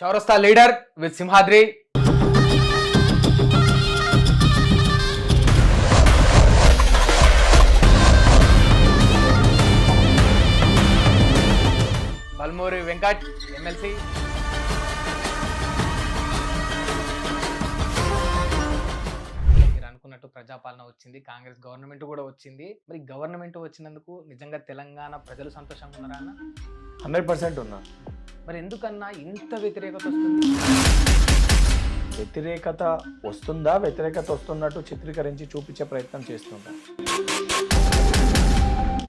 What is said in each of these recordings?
చౌరస్తా leader with Simhadri. Balmuri Venkat MLC. మీరు అనుకున్నట్టు ప్రజాపాలన వచ్చింది, కాంగ్రెస్ గవర్నమెంట్ కూడా వచ్చింది. మరి గవర్నమెంట్ వచ్చినందుకు నిజంగా తెలంగాణ ప్రజలు సంతోషంగా ఉన్నారా అన్న? 100% ఉన్నా. మరి ఎందుకన్నా ఇంత వ్యతిరేకత వస్తుంది? వ్యతిరేకత వస్తుందా, వ్యతిరేకత వస్తున్నట్టు చిత్రీకరించి చూపించే ప్రయత్నం చేస్తుందా?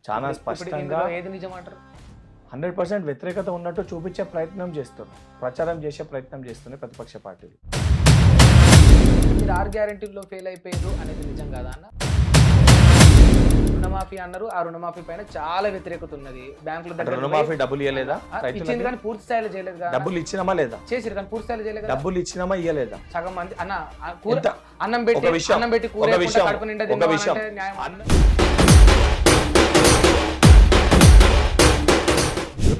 చాలా స్పష్టంగా ఏది నిజం అంటారు? 100% వ్యతిరేకత ఉన్నట్టు చూపించే ప్రయత్నం చేస్తున్నారు, ప్రచారం చేసే ప్రయత్నం చేస్తున్నాయి ప్రతిపక్ష పార్టీలు. మీరు 6 గ్యారెంటీల్లో ఫెయిల్ అయిపోయారు అనేది నిజం కాదా అన్న? రుణమాఫీ అన్నారు, ఆ రుణమాఫీ పైన చాలా వ్యతిరేకత ఉన్నది. బ్యాంకుల దగ్గర రుణమాఫీ డబ్బులు ఇవ్వలేదా? ఇచ్చింది కానీ పూర్తి స్థాయిలో చేయలేదు కదా. డబ్బులు ఇచ్చినామా లేదా? చేసిరు కానీ పూర్తి స్థాయిలో చేయలేదు. డబ్బులు ఇచ్చినామా ఇవ్వలేదా? సగం మంది అన్న అన్నం పెట్టి కూర కడుపు నిండా న్యాయం.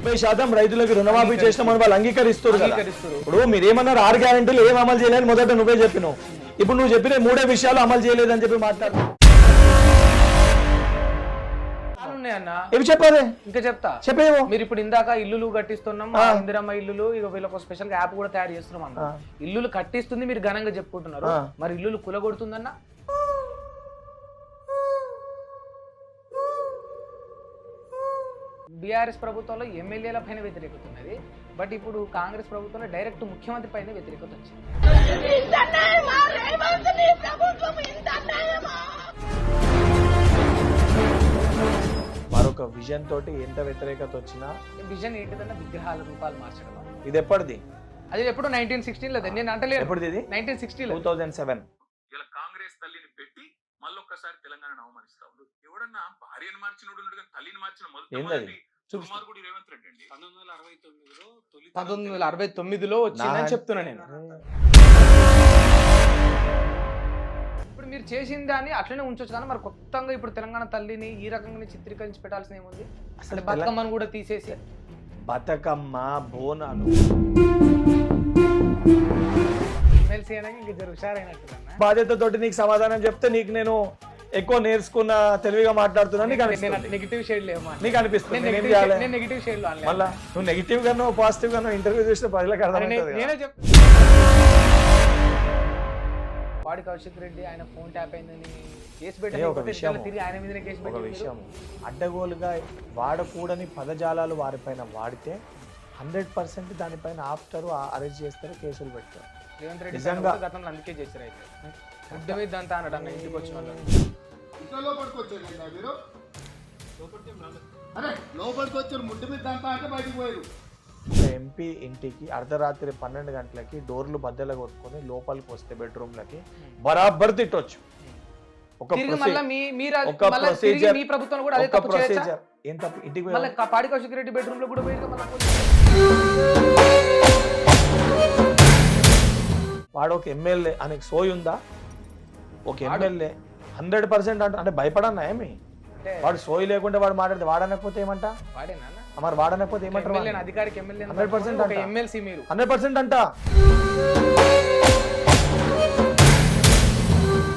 30% రైతులకు రుణమాఫీ చేసినామని వాళ్ళు అంగీకరిస్తారు కదా. ఇప్పుడు మీరేమన్నారు 6 గ్యారెంటీలు ఏం అమలు చేయలేని మొదట నువ్వే చెప్పినావు. ఇప్పుడు నువ్వు చెప్పిన 3 విషయాలు అమలు చేయలేదని చెప్పి మాట్లాడు. ఏమి చెప్పాలి? ఇంకా చెప్తా చెప్పేమో. మీరు ఇప్పుడు ఇందాక ఇల్లులు కట్టిస్తున్నాం, ఇందిరమ్మ ఇల్లులు, ఇక వీళ్ళకి స్పెషల్ గా యాప్ కూడా తయారు చేస్తున్నాం అన్న. ఇల్లులు కట్టిస్తుంది మీరు ఘనంగా చెప్పుకుంటున్నారు, మరి ఇల్లులు కులగొడుతుందన్న? బీఆర్ఎస్ ప్రభుత్వంలో ఎమ్మెల్యేల పైన వ్యతిరేకత ఉన్నది, బట్ ఇప్పుడు కాంగ్రెస్ ప్రభుత్వంలో డైరెక్ట్ ముఖ్యమంత్రి పైన వ్యతిరేకత వచ్చింది. మరొక విజన్ తోటి ఎంత వ్యతిరేకత వచ్చినా విజన్ ఏంటిదన్నా విగ్రహాల రూపాలు మార్చడం. ఇది ఎప్పటిది? అది ఎప్పుడు 1916 లేదు, నేను అంటలేదు. ఎప్పటిది ఇది? 1960 2007. ఇలా కాంగ్రెస్ తల్లిని పెట్టి మళ్ళొక్కసారి తెలంగాణ అవమానిస్తా ఉంది. ఎవడన్నా భార్యను మార్చినోడు తల్లిని మార్చిన మొదటి దుర్మార్గుడు రేవంత్ రెడ్డి అండి. 1969లో వచ్చిందని చెప్తున్నా నేను. ఇప్పుడు మీరు చేసిన దాన్ని అట్లనే ఉంచొచ్చు కానీ మరి కొత్తగా ఇప్పుడు తెలంగాణ తల్లిని ఈ రకంగా చిత్రీకరించి పెట్టాల్సిన ఏముంది? అసలు బతుకమ్మను కూడా తీసేసి బతుకమ్మ బోనాలు ఎమ్మెల్సీ అయినా ఇంకా జర హుషారైనట్టు. బాధ్యతతోటి నీకు సమాధానం చెప్తే నీకు నేను ఎక్కువ నేర్చుకున్న తెలివిగా మాట్లాడుతున్నా నీకు అనిపిస్తుంది. నెగిటివ్ షేడ్ లేవు నీకు అనిపిస్తుంది. నెగిటివ్ షేడ్ లో మళ్ళా నువ్వు నెగిటివ్ గానో పాజిటివ్ గానో ఇంటర్వ్యూ చేసిన ప్రజలకు అర్థమవుతుంది. నేనే చెప్ పాడి కౌశిక్ రెడ్డి ఆయన ఫోన్ ట్యాప్ అయిందని కేసు పెట్టి ఒక విషయం ఆయన మీద కేసు ఒక విషయం అడ్డగోలుగా వాడకూడని పదజాలాలు వారిపైన వాడితే 100% దానిపైన ఆపుతారు, అరెస్ట్ చేస్తారు, కేసులు పెడతారు. రేవంత్ రెడ్డి నిజంగా గతంలో అందుకే చేశారు. అయితే ముద్ద మీద అంతా అన్నాడు అన్న ఇంటికి వచ్చిన వాళ్ళు. లోపలికి వచ్చారు ముడ్డు మీద అంతా అంటే బయటకు పోయారు. ఎంపీ ఇంటికి అర్ధరాత్రి 12 గంటలకి డోర్లు బద్దలు కొట్టుకొని లోపలికి వస్తే బెడ్రూమ్లకి బరాబర్ తిట్టొచ్చు. ఒక ప్రొసీజర్ ఏం తప్పు? ఇంటికి పాడి కౌశిక్ రెడ్డి బెడ్రూమ్ లో కూడా వాడు ఒక ఎమ్మెల్యే అనే సోయి ఉందా? ఒక ఎమ్మెల్యే 100% అంటే భయపడన్నా ఏమి? వాడు సోయి లేకుండా వాడు మాట్లాడితే వాడనకపోతే ఏమంట? మరి వాడనకపోతే ఏమంటారు? 100% అంట.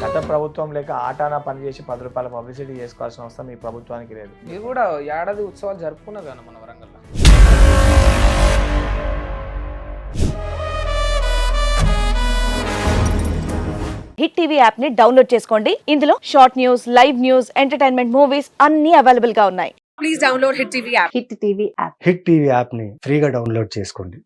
గత ప్రభుత్వం లేక ఆటానా పనిచేసి 10 రూపాయల పబ్లిసిటీ చేసుకోవాల్సిన అవసరం ఈ ప్రభుత్వానికి లేదు. ఇది కూడా ఏడాది ఉత్సవాలు జరుపుకున్నది అన్న మన వరంగల్లో. హిట్ టీవీ యాప్ ని డౌన్లోడ్ చేసుకోండి. ఇందులో short news, live news, entertainment movies అన్ని అవైలబుల్ గా ఉన్నాయి. Please download hit TV app. Hit TV app ని ఫ్రీగా డౌన్లోడ్ చేసుకోండి.